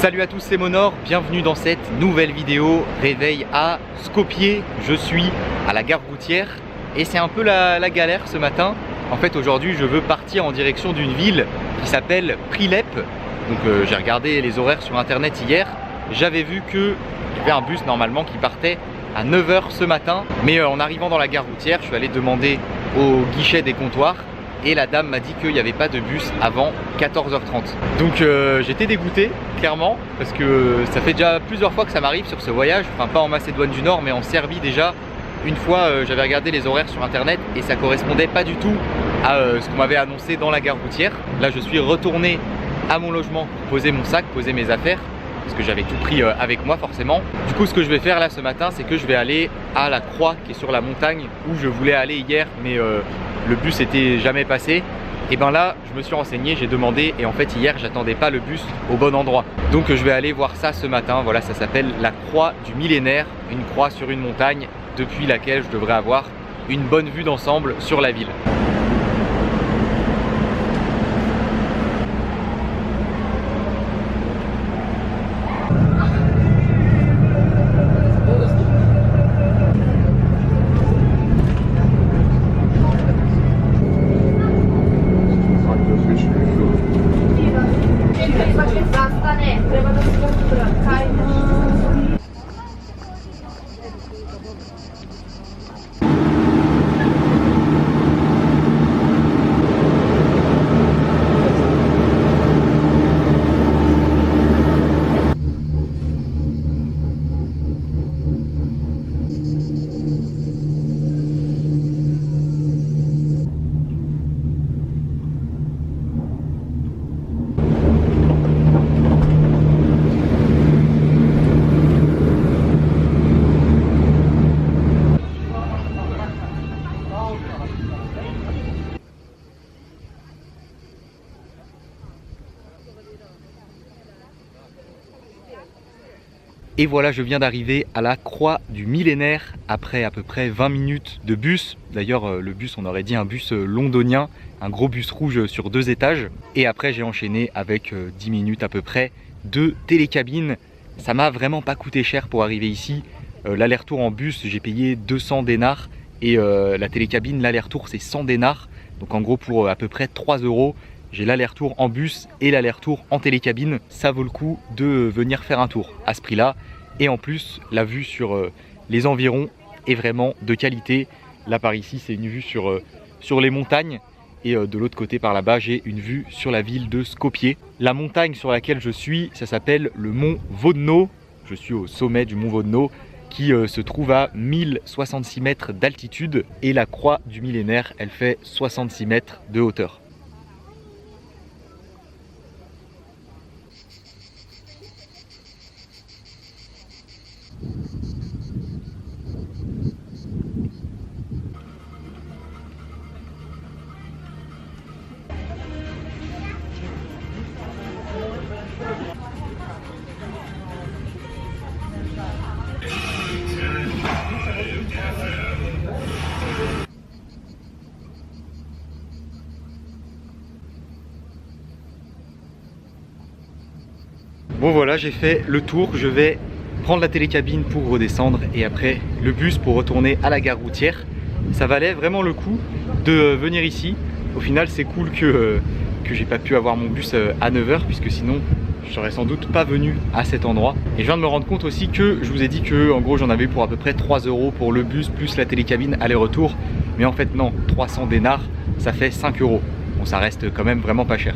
Salut à tous, c'est Monor, bienvenue dans cette nouvelle vidéo réveil à Skopje. Je suis à la gare routière et c'est un peu la galère ce matin. En fait aujourd'hui je veux partir en direction d'une ville qui s'appelle Prilep. Donc j'ai regardé les horaires sur internet hier. J'avais vu qu'il y avait un bus normalement qui partait à 9 h ce matin. Mais en arrivant dans la gare routière, je suis allé demander au guichet des comptoirs. Et la dame m'a dit qu'il n'y avait pas de bus avant 14 h 30. Donc j'étais dégoûté, clairement, parce que ça fait déjà plusieurs fois que ça m'arrive sur ce voyage. Enfin pas en Macédoine du Nord, mais en Serbie déjà. Une fois j'avais regardé les horaires sur internet et ça correspondait pas du tout à ce qu'on m'avait annoncé dans la gare routière. Là je suis retourné à mon logement pour poser mon sac, poser mes affaires, parce que j'avais tout pris avec moi forcément. Du coup ce que je vais faire là ce matin, c'est que je vais aller à la croix qui est sur la montagne où je voulais aller hier, mais le bus était jamais passé. Et ben là je me suis renseigné, j'ai demandé et en fait hier j'attendais pas le bus au bon endroit. Donc je vais aller voir ça ce matin. Voilà, ça s'appelle la croix du millénaire, une croix sur une montagne depuis laquelle je devrais avoir une bonne vue d'ensemble sur la ville. Et voilà, je viens d'arriver à la croix du millénaire après à peu près 20 minutes de bus. D'ailleurs, le bus, on aurait dit un bus londonien, un gros bus rouge sur 2 étages. Et après, j'ai enchaîné avec 10 minutes à peu près de télécabine. Ça m'a vraiment pas coûté cher pour arriver ici. L'aller-retour en bus, j'ai payé 200 dénars. Et la télécabine, l'aller-retour, c'est 100 dénars. Donc en gros, pour à peu près 3 €. J'ai l'aller-retour en bus et l'aller-retour en télécabine. Ça vaut le coup de venir faire un tour à ce prix-là. Et en plus, la vue sur les environs est vraiment de qualité. Là par ici, c'est une vue sur les montagnes. Et de l'autre côté par là-bas, j'ai une vue sur la ville de Skopje. La montagne sur laquelle je suis, ça s'appelle le mont Vodno. Je suis au sommet du mont Vodno qui se trouve à 1066 mètres d'altitude. Et la croix du millénaire, elle fait 66 mètres de hauteur. Bon voilà, j'ai fait le tour, je vais prendre la télécabine pour redescendre et après le bus pour retourner à la gare routière. Ça valait vraiment le coup de venir ici. Au final c'est cool que j'ai pas pu avoir mon bus à 9 h puisque sinon je serais sans doute pas venu à cet endroit. Et je viens de me rendre compte aussi que je vous ai dit que en gros j'en avais pour à peu près 3 € pour le bus plus la télécabine aller-retour. Mais en fait non, 300 dénars ça fait 5 €. Bon ça reste quand même vraiment pas cher.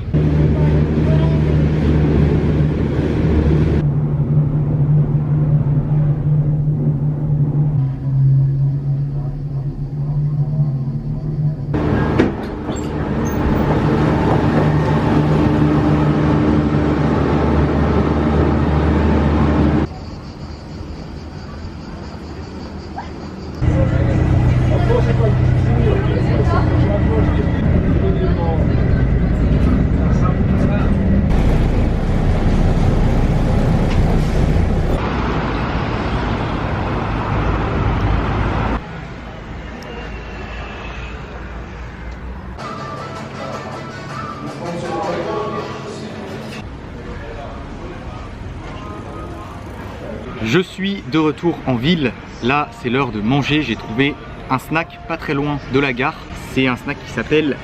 Je suis de retour en ville. Là, c'est l'heure de manger. J'ai trouvé un snack pas très loin de la gare. C'est un snack qui s'appelle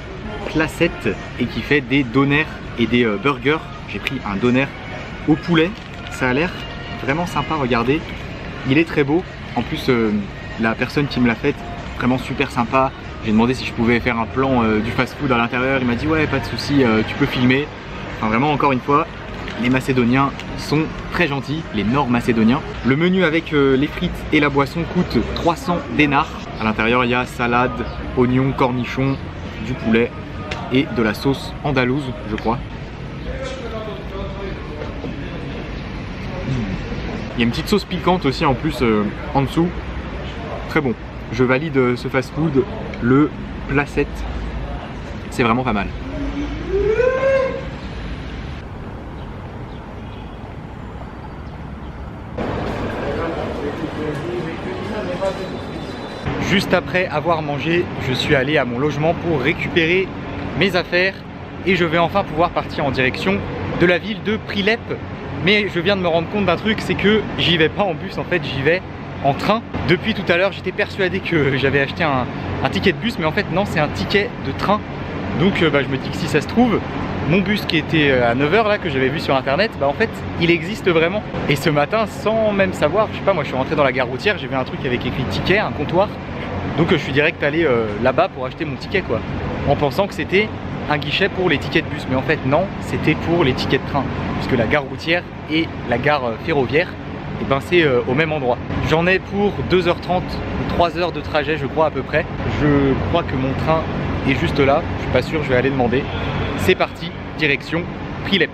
Classette et qui fait des donuts et des burgers. J'ai pris un doner au poulet. Ça a l'air vraiment sympa, regardez. Il est très beau. En plus, la personne qui me l'a fait, vraiment super sympa. J'ai demandé si je pouvais faire un plan du fast-food à l'intérieur. Il m'a dit ouais, pas de souci, tu peux filmer. Enfin, vraiment, encore une fois, les Macédoniens sont très gentils, les Nord-Macédoniens. Le menu avec les frites et la boisson coûte 300 dinars. À l'intérieur, il y a salade, oignons, cornichons, du poulet et de la sauce andalouse, je crois. Il y a une petite sauce piquante aussi en plus en dessous. Très bon. Je valide ce fast-food, le Placette. C'est vraiment pas mal. Juste après avoir mangé, je suis allé à mon logement pour récupérer mes affaires et je vais enfin pouvoir partir en direction de la ville de Prilep. Mais je viens de me rendre compte d'un truc, c'est que j'y vais pas en bus, en fait j'y vais en train. Depuis tout à l'heure, j'étais persuadé que j'avais acheté un ticket de bus, mais en fait non, c'est un ticket de train. Donc je me dis que si ça se trouve, mon bus qui était à 9 h là, que j'avais vu sur internet, en fait il existe vraiment. Et ce matin, sans même savoir, je sais pas, moi je suis rentré dans la gare routière, j'ai vu un truc avec écrit ticket, un comptoir. Donc je suis direct allé là-bas pour acheter mon ticket quoi, en pensant que c'était un guichet pour les tickets de bus. Mais en fait non, c'était pour les tickets de train, puisque la gare routière et la gare ferroviaire, et c'est au même endroit. J'en ai pour 2h30, 3 heures de trajet je crois à peu près. Je crois que mon train est juste là, je suis pas sûr, je vais aller demander. C'est parti, direction Prilep.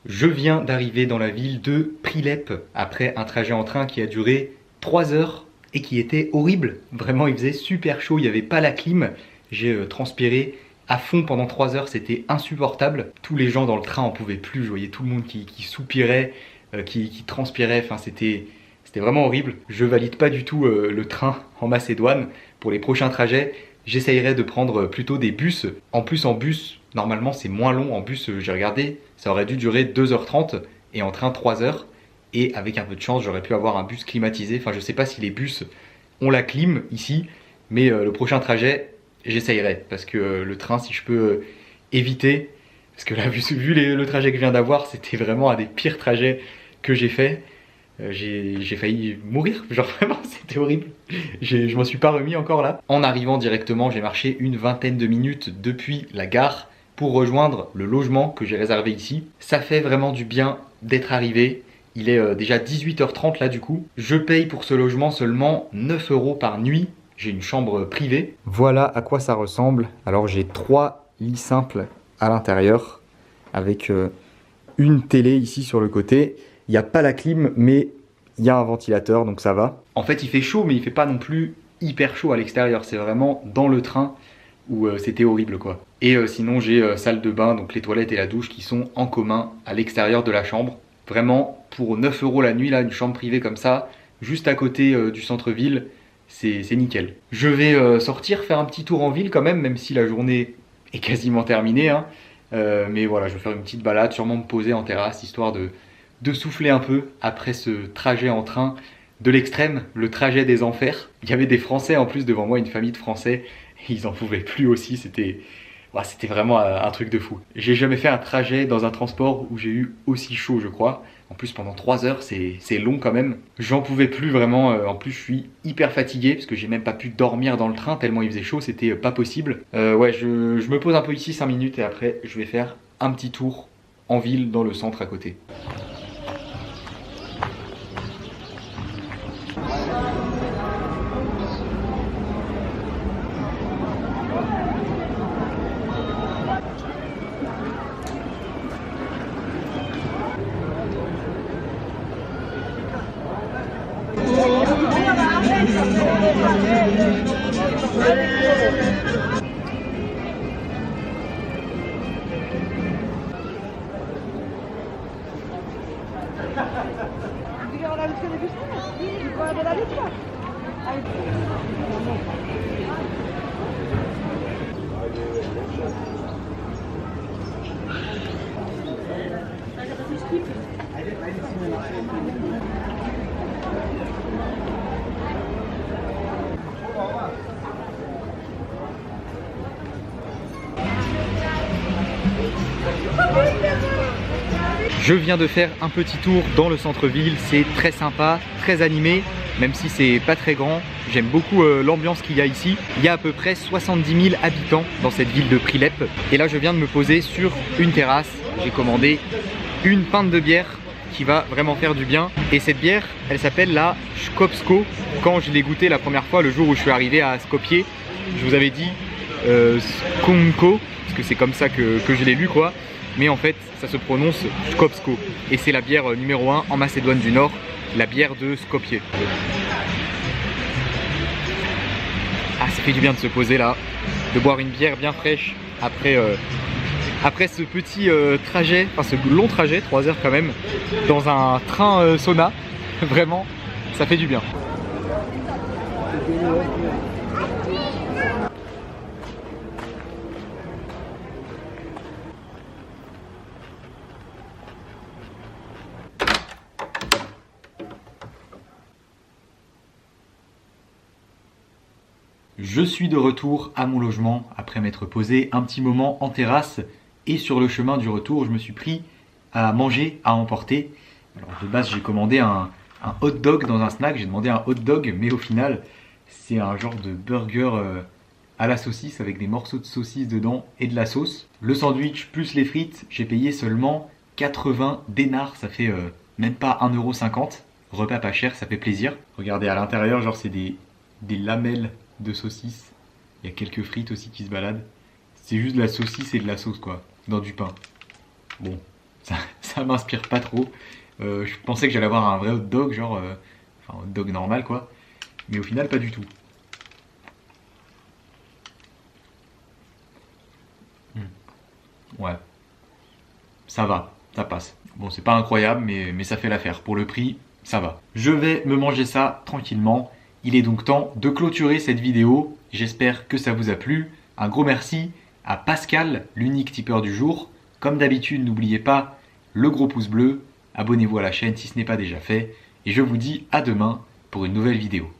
Je viens d'arriver dans la ville de Prilep après un trajet en train qui a duré 3 heures et qui était horrible. Vraiment, il faisait super chaud, il n'y avait pas la clim. J'ai transpiré à fond pendant 3 heures, c'était insupportable. Tous les gens dans le train en pouvaient plus, je voyais tout le monde qui soupirait, qui transpirait, enfin c'était vraiment horrible. Je valide pas du tout le train en Macédoine. Pour les prochains trajets, j'essayerai de prendre plutôt des bus. En plus en bus, normalement c'est moins long. En bus, j'ai regardé, ça aurait dû durer 2h30 et en train 3 heures. Et avec un peu de chance, j'aurais pu avoir un bus climatisé. Enfin, je sais pas si les bus ont la clim ici, mais le prochain trajet, j'essayerai. Parce que le train, si je peux éviter, parce que là, vu le trajet que je viens d'avoir, c'était vraiment un des pires trajets que j'ai fait. J'ai failli mourir, genre vraiment, c'était horrible. Je m'en suis pas remis encore là. En arrivant directement, j'ai marché une vingtaine de minutes depuis la gare pour rejoindre le logement que j'ai réservé ici. Ça fait vraiment du bien d'être arrivé. Il est déjà 18h30 là du coup. Je paye pour ce logement seulement 9 € par nuit. J'ai une chambre privée. Voilà à quoi ça ressemble. Alors j'ai 3 lits simples à l'intérieur avec une télé ici sur le côté. Il n'y a pas la clim mais il y a un ventilateur donc ça va. En fait il fait chaud mais il fait pas non plus hyper chaud à l'extérieur. C'est vraiment dans le train où c'était horrible quoi. Et sinon j'ai salle de bain, donc les toilettes et la douche qui sont en commun à l'extérieur de la chambre. Vraiment, pour 9 € la nuit, là, une chambre privée comme ça, juste à côté du centre-ville, c'est nickel. Je vais sortir, faire un petit tour en ville quand même si la journée est quasiment terminée. Hein. Mais voilà, je vais faire une petite balade, sûrement me poser en terrasse, histoire de souffler un peu après ce trajet en train de l'extrême, le trajet des enfers. Il y avait des Français en plus devant moi, une famille de Français, et ils en pouvaient plus aussi, c'était vraiment un truc de fou. J'ai jamais fait un trajet dans un transport où j'ai eu aussi chaud je crois. En plus pendant 3 heures c'est long quand même. J'en pouvais plus vraiment, en plus je suis hyper fatigué parce que j'ai même pas pu dormir dans le train tellement il faisait chaud, c'était pas possible. Ouais, je me pose un peu ici 5 minutes et après je vais faire un petit tour en ville dans le centre à côté. Je viens de faire un petit tour dans le centre-ville, c'est très sympa, très animé, même si c'est pas très grand. J'aime beaucoup l'ambiance qu'il y a ici. Il y a à peu près 70 000 habitants dans cette ville de Prilep. Et là je viens de me poser sur une terrasse. J'ai commandé une pinte de bière qui va vraiment faire du bien. Et cette bière, elle s'appelle la Skopsko. Quand je l'ai goûtée la première fois, le jour où je suis arrivé à Skopje, je vous avais dit Skonko, parce que c'est comme ça que je l'ai lu quoi. Mais en fait ça se prononce Skopsko et c'est la bière numéro 1 en Macédoine du Nord, la bière de Skopje. Ah, ça fait du bien de se poser là, de boire une bière bien fraîche après, après ce petit trajet, enfin ce long trajet, 3 heures quand même, dans un train sauna. Vraiment, ça fait du bien. Je suis de retour à mon logement après m'être posé un petit moment en terrasse et sur le chemin du retour je me suis pris à manger à emporter. Alors de base j'ai commandé un hot dog dans un snack, j'ai demandé un hot dog mais au final c'est un genre de burger à la saucisse avec des morceaux de saucisse dedans et de la sauce. Le sandwich plus les frites, j'ai payé seulement 80 dinars, ça fait même pas 1,50 €. Repas pas cher, ça fait plaisir. Regardez à l'intérieur, genre c'est des lamelles de saucisse. Il y a quelques frites aussi qui se baladent. C'est juste de la saucisse et de la sauce quoi, dans du pain. Bon, ça m'inspire pas trop. Je pensais que j'allais avoir un vrai hot dog, genre enfin hot dog normal quoi. Mais au final pas du tout. Ouais, ça va, ça passe. Bon, c'est pas incroyable, mais ça fait l'affaire. Pour le prix, ça va. Je vais me manger ça tranquillement. Il est donc temps de clôturer cette vidéo. J'espère que ça vous a plu. Un gros merci à Pascal, l'unique tipeur du jour. Comme d'habitude, n'oubliez pas le gros pouce bleu. Abonnez-vous à la chaîne si ce n'est pas déjà fait. Et je vous dis à demain pour une nouvelle vidéo.